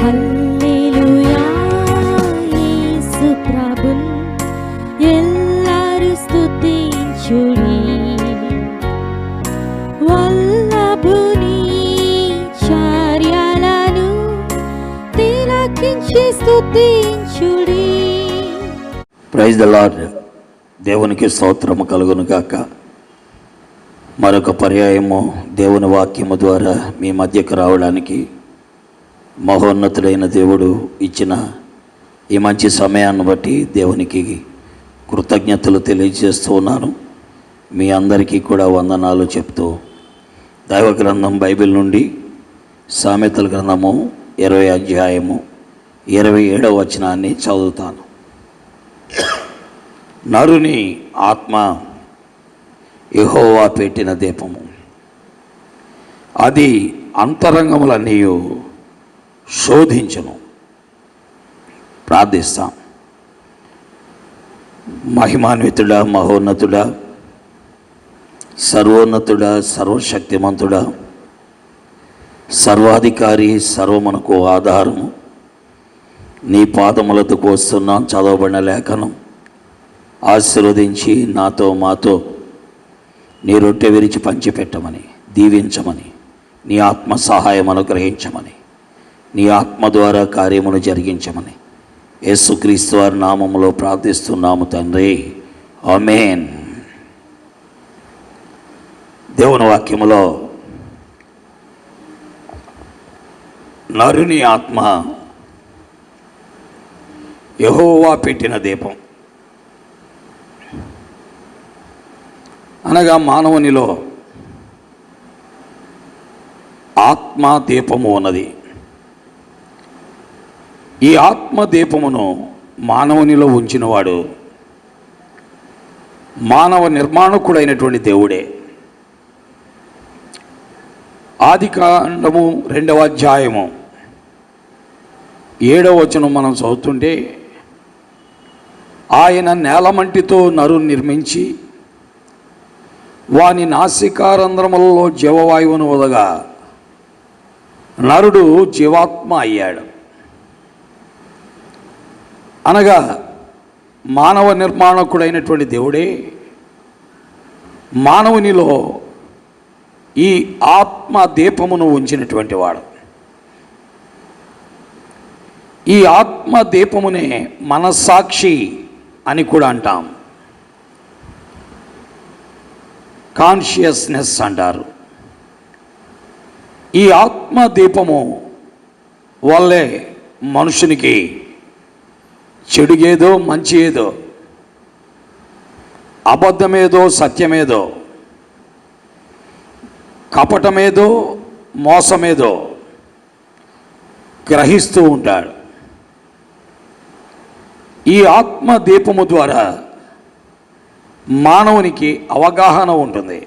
హల్లెలూయా యేసు ప్రభున్ ఎల్లరు స్తుతించుడి. వల్లభుని చర్యలను తిలకించి స్తుతించుడి. Praise the lord. దేవునికి స్తోత్రము కలుగును గాక. మరొక పర్యాయము దేవుని వాక్యము ద్వారా మీ మధ్యకు రావడానికి మహోన్నతుడైన దేవుడు ఇచ్చిన ఈ మంచి సమయాన్ని బట్టి దేవునికి కృతజ్ఞతలు తెలియజేస్తూ ఉన్నాను. మీ అందరికీ కూడా వందనాలు చెప్తూ దైవ గ్రంథం బైబిల్ నుండి సామెతల గ్రంథము 20వ అధ్యాయము 27వ వచనాన్ని చదువుతాను. నరుని ఆత్మ యెహోవా పెట్టిన దీపము, అది అంతరంగములన్నీ శోధించును. ప్రార్థిస్తాం. మహిమాన్వితుడా, మహోన్నతుడా, సర్వోన్నతుడా, సర్వశక్తిమంతుడా, సర్వాధికారి, సర్వమునకు ఆధారము, నీ పాదములతో వస్తున్నాం. చదవబడిన లేఖనం ఆశీర్వదించి నాతో మాతో నీ రొట్టె విరిచి పంచిపెట్టమని, దీవించమని, నీ ఆత్మ సహాయం అనుగ్రహించమని, నీ ఆత్మ ద్వారా కార్యమును జరిగించమని యేసుక్రీస్తు వారి నామములో ప్రార్థిస్తున్నాము తండ్రి, ఆమేన్. దేవుని వాక్యములో నరుని ఆత్మ యెహోవా పెట్టిన దీపం అనగా మానవునిలో ఆత్మ దీపము ఉన్నది. ఈ ఆత్మ దీపమును మానవునిలో ఉంచినవాడు మానవ నిర్మాణకుడైనటువంటి దేవుడే. ఆదికాండము 2వ అధ్యాయము 7వ వచనం మనం చదువుతుంటే, ఆయన నేలమంటితో నరుని నిర్మించి వాని నాసికారంధ్రములలో జీవవాయువును వదగా నరుడు జీవాత్మ అయ్యాడు. అనగా మానవ నిర్మాణకుడైనటువంటి దేవుడే మానవునిలో ఈ ఆత్మ దీపమును ఉంచినటువంటి వాడు. ఈ ఆత్మ దీపమునే మనస్సాక్షి అని కూడా అంటాం, కాన్షియస్నెస్ అంటారు. ఈ ఆత్మ దీపము వల్లే మనుషునికి చెడు ఏదో, మంచి ఏదో, అబద్ధమేదో, సత్యమేదో, కపటమేదో, మోసమేదో గ్రహిస్తూ ఉంటాడు. ఈ ఆత్మ దీపము ద్వారా మానవునికి అవగాహన ఉంటుంది.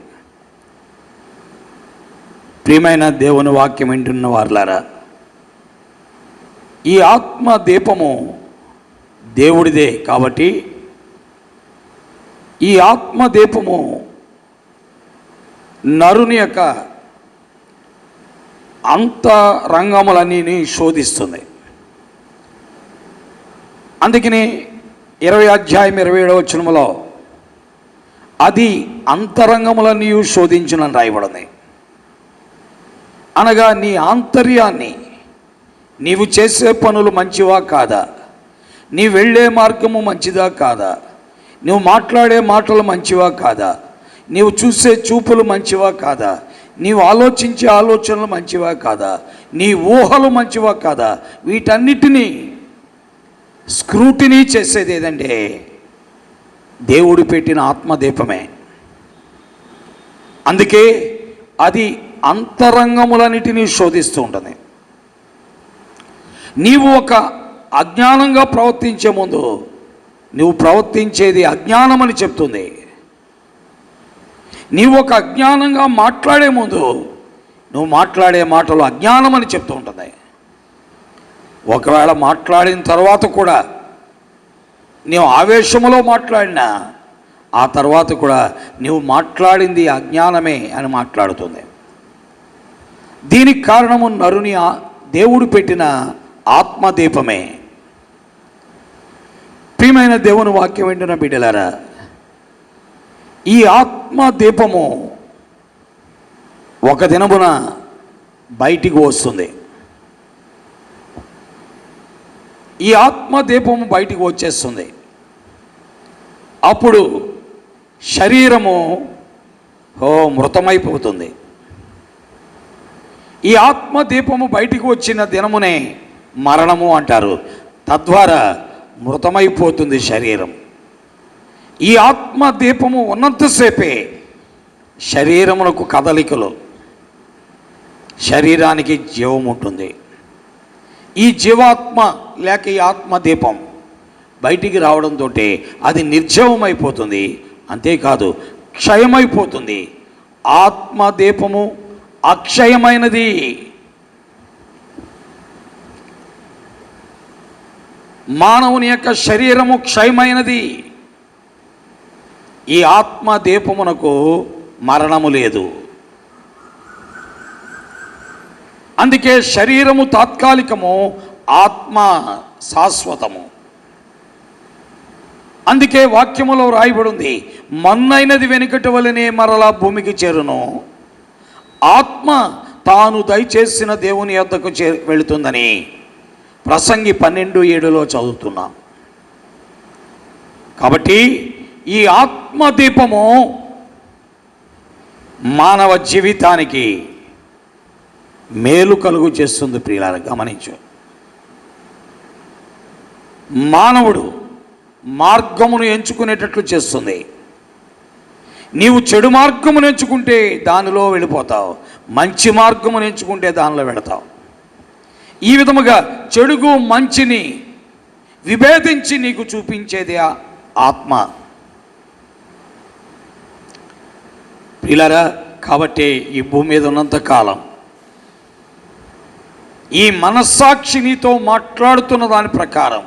ప్రియమైన దేవుని వాక్యం వింటున్న వారులారా, ఈ ఆత్మ దీపము దేవుడిదే కాబట్టి ఈ ఆత్మ దీపము నరుని యొక్క అంతరంగములన్నీ శోధిస్తుంది. అందుకని 20వ అధ్యాయం 27వ వచనములో అది అంతరంగములన్నీ శోధించునని రాయబడింది. అనగా నీ ఆంతర్యాన్ని, నీవు చేసే పనులు మంచివా కాదా, నీ వెళ్ళే మార్గము మంచిదా కాదా, నువ్వు మాట్లాడే మాటలు మంచివా కాదా, నీవు చూసే చూపులు మంచివా కాదా, నీవు ఆలోచించే ఆలోచనలు మంచివా కాదా, నీ ఊహలు మంచివా కాదా, వీటన్నిటినీ స్క్రూటినీ చేసేది ఏదంటే దేవుడు పెట్టిన ఆత్మదీపమే. అందుకే అది అంతరంగములన్నిటినీ శోధిస్తూ ఉంటుంది. నీవు ఒక అజ్ఞానంగా ప్రవర్తించే ముందు నువ్వు ప్రవర్తించేది అజ్ఞానమని చెప్తుంది. నీవు ఒక అజ్ఞానంగా మాట్లాడే ముందు నువ్వు మాట్లాడే మాటలు అజ్ఞానమని చెప్తూ ఉంటుంది. ఒకవేళ మాట్లాడిన తర్వాత కూడా నీవు ఆవేశములో మాట్లాడినా ఆ తర్వాత కూడా నీవు మాట్లాడింది అజ్ఞానమే అని మాట్లాడుతుంది. దీనికి కారణము నరుని దేవుడు పెట్టిన ఆత్మదీపమే. ప్రియమైన దేవుని వాక్యం వింటున్న బిడ్డలారా, ఈ ఆత్మదీపము ఒక దినమున బయటికి వస్తుంది. ఈ ఆత్మదీపము బయటికి వచ్చేస్తుంది. అప్పుడు శరీరము మృతమైపోతుంది. ఈ ఆత్మదీపము బయటికి వచ్చిన దినమునే మరణము అంటారు. తద్వారా మృతమైపోతుంది శరీరం. ఈ ఆత్మదీపము ఉన్నంతసేపే శరీరమునకు కదలికలు, శరీరానికి జీవం ఉంటుంది. ఈ జీవాత్మ లేక ఈ ఆత్మదీపం బయటికి రావడంతో అది నిర్జీవమైపోతుంది. అంతేకాదు క్షయమైపోతుంది. ఆత్మదీపము అక్షయమైనది. మానవుని యొక్క శరీరము క్షయమైనది. ఈ ఆత్మదీపమునకు మరణము లేదు. అందుకే శరీరము తాత్కాలికము, ఆత్మ శాశ్వతము. అందుకే వాక్యములో రాయబడింది, మన్నైనది వెనుకటి వలనే మరలా భూమికి చేరును, ఆత్మ తాను దయచేసిన దేవుని యొద్దకు వెళుతుందని ప్రసంగి 12:7 చదువుతున్నాం. కాబట్టి ఈ ఆత్మదీపము మానవ జీవితానికి మేలు కలుగు చేస్తుంది. ప్రియులారా, గమనించు. మానవుడు మార్గమును ఎంచుకునేటట్లు చేస్తుంది. నీవు చెడు మార్గమును ఎంచుకుంటే దానిలో వెళ్ళిపోతావు, మంచి మార్గమును ఎంచుకుంటే దానిలో వెళతావు. ఈ విధముగా చెడుగు మంచిని విభేదించి నీకు చూపించేది ఆత్మ. ప్రియులారా, కాబట్టి ఈ భూమి మీద ఉన్నంత కాలం ఈ మనస్సాక్షి నీతో మాట్లాడుతున్న దాని ప్రకారం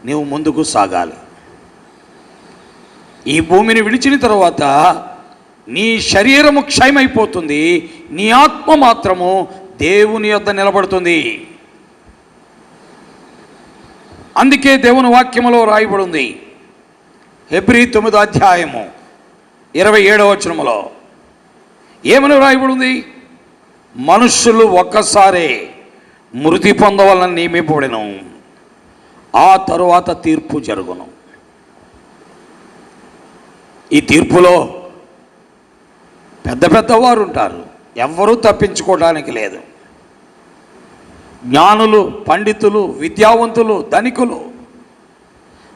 నీవు ముందుకు సాగాలి. ఈ భూమిని విడిచిన తర్వాత నీ శరీరము క్షయమైపోతుంది, నీ ఆత్మ మాత్రము దేవుని యొద్ద నిలబడుతుంది. అందుకే దేవుని వాక్యములో రాయబడింది, హెబ్రీ 9:27 ఏమని రాయబడింది? మనుష్యులు ఒక్కసారే మృతి పొందవలన నియమింపబడెను, ఆ తరువాత తీర్పు జరుగును. ఈ తీర్పులో పెద్ద పెద్దవారు ఉంటారు, ఎవ్వరూ తప్పించుకోవడానికి లేదు. జ్ఞానులు, పండితులు, విద్యావంతులు, ధనికులు,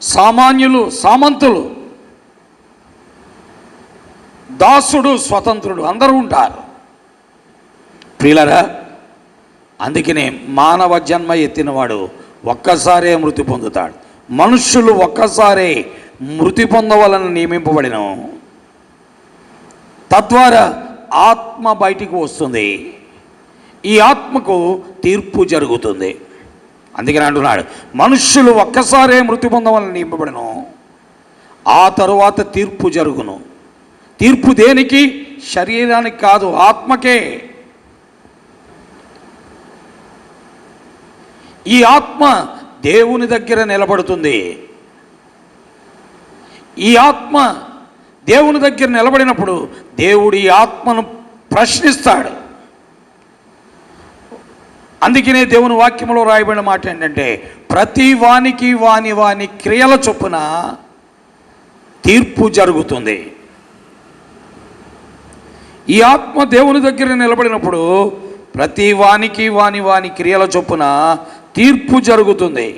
సామాన్యులు, సామంతులు, దాసుడు, స్వతంత్రుడు అందరూ ఉంటారు. ప్రియులారా, అందుకనే మానవ జన్మ ఎత్తినవాడు ఒక్కసారే మృతి పొందుతాడు. మనుష్యులు ఒక్కసారే మృతి పొందవలన నియమింపబడిన, తద్వారా ఆత్మ బయటికి వస్తుంది. ఈ ఆత్మకు తీర్పు జరుగుతుంది. అందుకని అంటున్నాడు, మనుష్యులు ఒక్కసారే మృతి పొందవలన నియమింపబడిన, ఆ తరువాత తీర్పు జరుగును. తీర్పు దేనికి? శరీరానికి కాదు, ఆత్మకే. ఈ ఆత్మ దేవుని దగ్గర నిలబడుతుంది. ఈ ఆత్మ దేవుని దగ్గర నిలబడినప్పుడు దేవుడు ఈ ఆత్మను ప్రశ్నిస్తాడు. అందుకనే దేవుని వాక్యములో రాయబడిన మాట ఏంటంటే, ప్రతి వానికి వాని వాని క్రియల చొప్పున తీర్పు జరుగుతుంది. ఈ ఆత్మ దేవుని దగ్గర నిలబడినప్పుడు ప్రతి వానికి వాని వాని క్రియల చొప్పున తీర్పు జరుగుతుంది.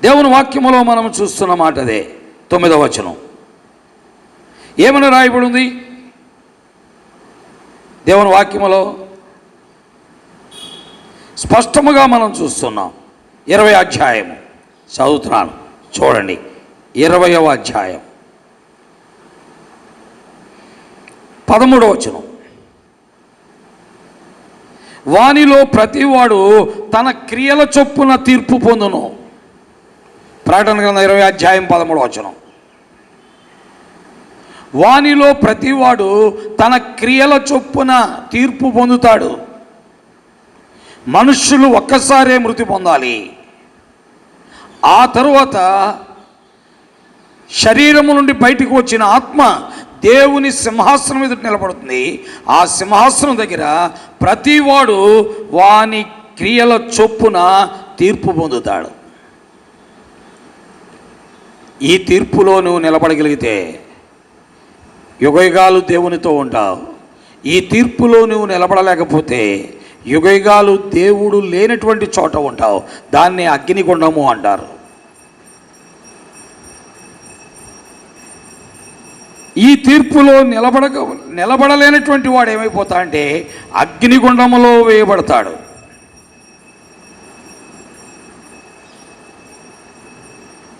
దేవుని వాక్యములో మనం చూస్తున్న మాట అదే. 9వ వచనం ఏమని రాయబడి ఉంది? దేవుని వాక్యములో స్పష్టముగా మనం చూస్తున్నాం. 20వ అధ్యాయం చదువుతున్నాను, చూడండి. 20వ అధ్యాయం 13వ వచనం, వానిలో ప్రతివాడు తన క్రియల చొప్పున తీర్పు పొందును. ప్రకటన గ్రంథం 20వ అధ్యాయం 13వ వచనం, వానిలో ప్రతివాడు తన క్రియల చొప్పున తీర్పు పొందుతాడు. మనుష్యులు ఒక్కసారే మృతి పొందాలి. ఆ తరువాత శరీరము నుండి బయటికి వచ్చిన ఆత్మ దేవుని సింహాసనం ఎదుట నిలబడుతుంది. ఆ సింహాసనం దగ్గర ప్రతివాడు వాని క్రియల చొప్పున తీర్పు పొందుతాడు. ఈ తీర్పులో నువ్వు నిలబడగలిగితే యుగయుగాలు దేవునితో ఉంటావు. ఈ తీర్పులో నువ్వు నిలబడలేకపోతే యుగయుగాలు దేవుడు లేనటువంటి చోట ఉంటావు. దాన్ని అగ్నిగుండము అంటారు. ఈ తీర్పులో నిలబడలేనటువంటి వాడు ఏమైపోతా అంటే అగ్నిగుండములో వేయబడతాడు.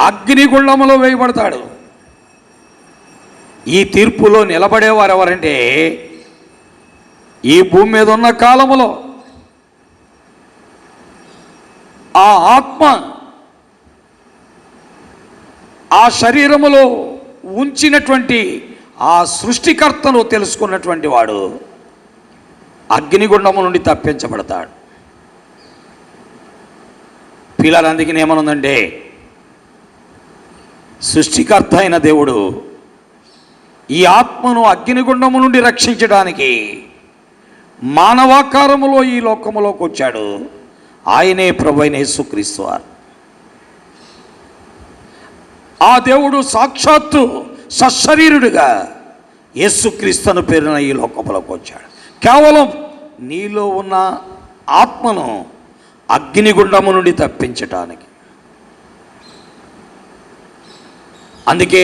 అగ్నిగుండములో వేయబడతాడు. ఈ తీర్పులో నిలబడేవారు ఎవరంటే ఈ భూమి మీద ఉన్న కాలములో ఆ ఆత్మ ఆ శరీరములో ఉంచినటువంటి ఆ సృష్టికర్తను తెలుసుకున్నటువంటి వాడు అగ్నిగుండము నుండి తప్పించబడతాడు. పిల్లలందుకని ఏమనుందంటే సృష్టికర్త అయిన దేవుడు ఈ ఆత్మను అగ్నిగుండము నుండి రక్షించడానికి మానవాకారములో ఈ లోకములోకి వచ్చాడు. ఆయనే ప్రభువైన యేసుక్రీస్తు వారు. ఆ దేవుడు సాక్షాత్తు సశరీరుడిగా యేసుక్రీస్తును పేరున ఈ లోకములోకి వచ్చాడు. కేవలం నీలో ఉన్న ఆత్మను అగ్నిగుండము నుండి తప్పించటానికి. అందుకే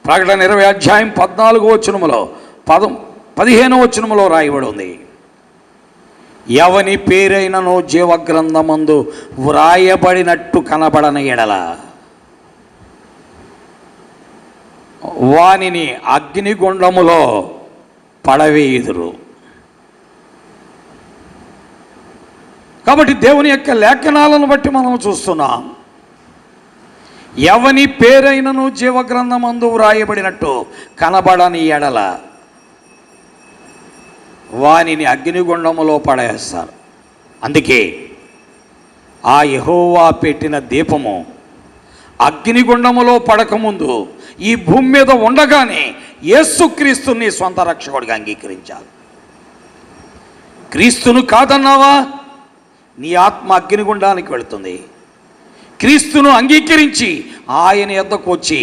ప్రకటన 20:14 15 రాయబడి ఉంది, ఎవని పేరైనను జీవగ్రంథమందు వ్రాయబడినట్టు కనబడన ఎడల వానిని అగ్నిగుండములో పడవేయుదురు. కాబట్టి దేవుని యొక్క లేఖనాలను బట్టి మనం చూస్తున్నాం, ఎవని పేరైనను జీవగ్రంథమందు వ్రాయబడినట్టు కనబడని ఎడల వానిని అగ్నిగుండములో పడేస్తారు. అందుకే ఆ యెహోవా పెట్టిన దీపము అగ్నిగుండములో పడకముందు ఈ భూమి మీద ఉండగానే యేసుక్రీస్తుని సొంత రక్షకుడిగా అంగీకరించాలి. క్రీస్తును కాదన్నావా నీ ఆత్మ అగ్నిగుండానికి వెళుతుంది. క్రీస్తును అంగీకరించి ఆయన యొద్దకు వచ్చి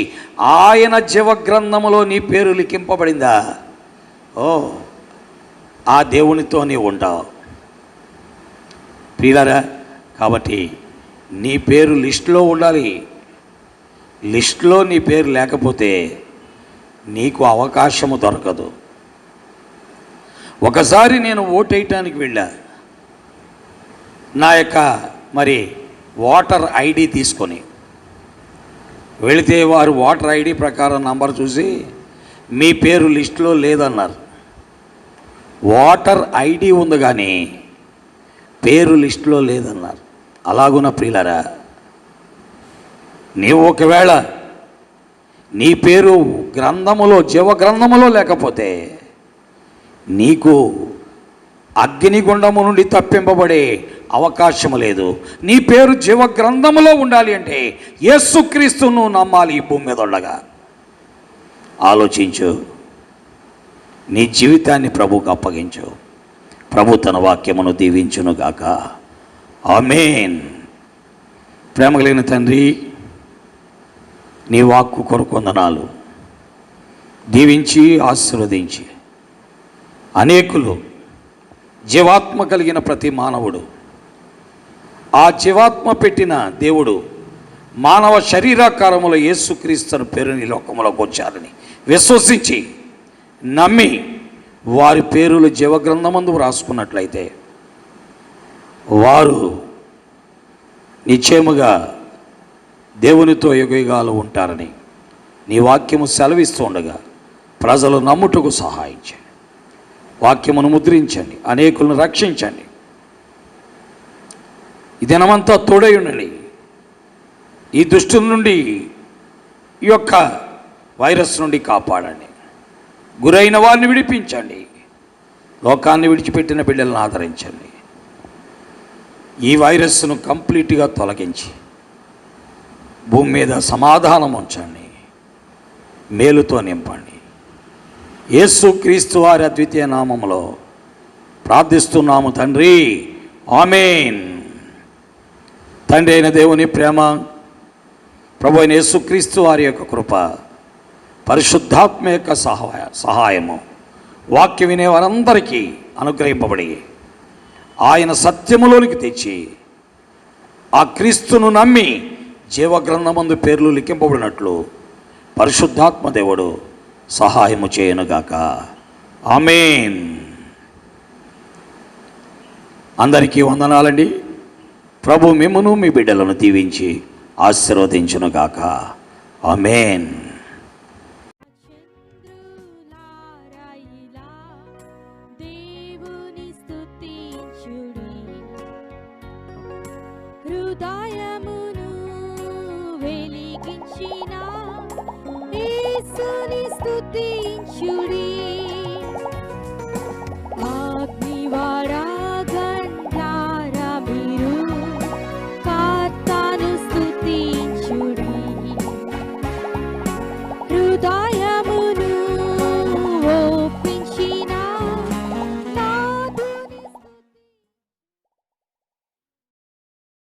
ఆయన జీవగ్రంథములో నీ పేరు లిఖింపబడిందా, ఓ ఆ దేవునితో నీవు ఉంటావు. ప్రియులారా, కాబట్టి నీ పేరు లిస్టులో ఉండాలి. లిస్టులో నీ పేరు లేకపోతే నీకు అవకాశము దొరకదు. ఒకసారి నేను ఓటేయటానికి వెళ్ళా. నా యొక్క ఓటర్ ఐడి తీసుకొని వెళితే వారు ఓటర్ ఐడి ప్రకారం నంబర్ చూసి మీ పేరు లిస్టులో లేదన్నారు. ఓటర్ ఐడి ఉంది కానీ పేరు లిస్టులో లేదన్నారు. అలాగున్న ప్రియులారా, నీవు ఒకవేళ నీ పేరు జీవగ్రంథములో లేకపోతే నీకు అగ్నిగుండము నుండి తప్పింపబడే అవకాశం లేదు. నీ పేరు జీవగ్రంథములో ఉండాలి అంటే యేసుక్రీస్తును నమ్మాలి. ఈ భూమి మీద ఉండగా ఆలోచించు, నీ జీవితాన్ని ప్రభువుకు అప్పగించు. ప్రభు తన వాక్యమును దీవించునుగాక. ఆమేన్. ప్రేమ కలిగిన తండ్రి, నీ వాక్కు కొరకు వందనాలు. దీవించి ఆశీర్వదించి అనేకులు జీవాత్మ కలిగిన ప్రతి మానవుడు, ఆ జీవాత్మ పెట్టిన దేవుడు మానవ శరీరాకారములో యేసుక్రీస్తును పేరుని లోకములోకి వచ్చారని విశ్వసించి నమ్మి వారి పేరులు జీవగ్రంథమందు రాసుకున్నట్లయితే వారు నిశ్చయముగా దేవునితో యుగయుగాలు ఉంటారని నీ వాక్యము సెలవిస్తూ ఉండగా ప్రజలు నమ్ముటకు సహాయం చేయండి. వాక్యమును ముద్రించండి, అనేకులను రక్షించండి. ఈ దినమంతా తోడై ఉండండి. ఈ దుష్టుల నుండి, ఈ యొక్క వైరస్ నుండి కాపాడండి. గురైన వారిని విడిపించండి. లోకాన్ని విడిచిపెట్టిన బిడ్డలను ఆదరించండి. ఈ వైరస్ను కంప్లీట్గా తొలగించి భూమి మీద సమాధానం ఉంచండి, మేలుతో నింపండి. యేసుక్రీస్తు వారి అద్వితీయ నామములో ప్రార్థిస్తున్నాము తండ్రి, ఆమేన్. తండ్రి అయిన దేవుని ప్రేమ, ప్రభు అయిన యేసుక్రీస్తు వారి యొక్క కృప, పరిశుద్ధాత్మ యొక్క సహాయము వాక్యం వినే వారందరికీ అనుగ్రహింపబడి ఆయన సత్యములోనికి తెచ్చి ఆ క్రీస్తును నమ్మి జీవగ్రంథమందు పేర్లు లిఖింపబడినట్లు పరిశుద్ధాత్మ దేవుడు సహాయము చేయనుగాక. ఆమేన్. అందరికీ వందనాలండి. ప్రభు మిమ్మును మీ బిడ్డలను దీవించి ఆశీర్వదించునుగాక. ఆమేన్. చంద్రులారాయిలా దేవుని స్తుతించుడి, హృదయమును వెలిగించిన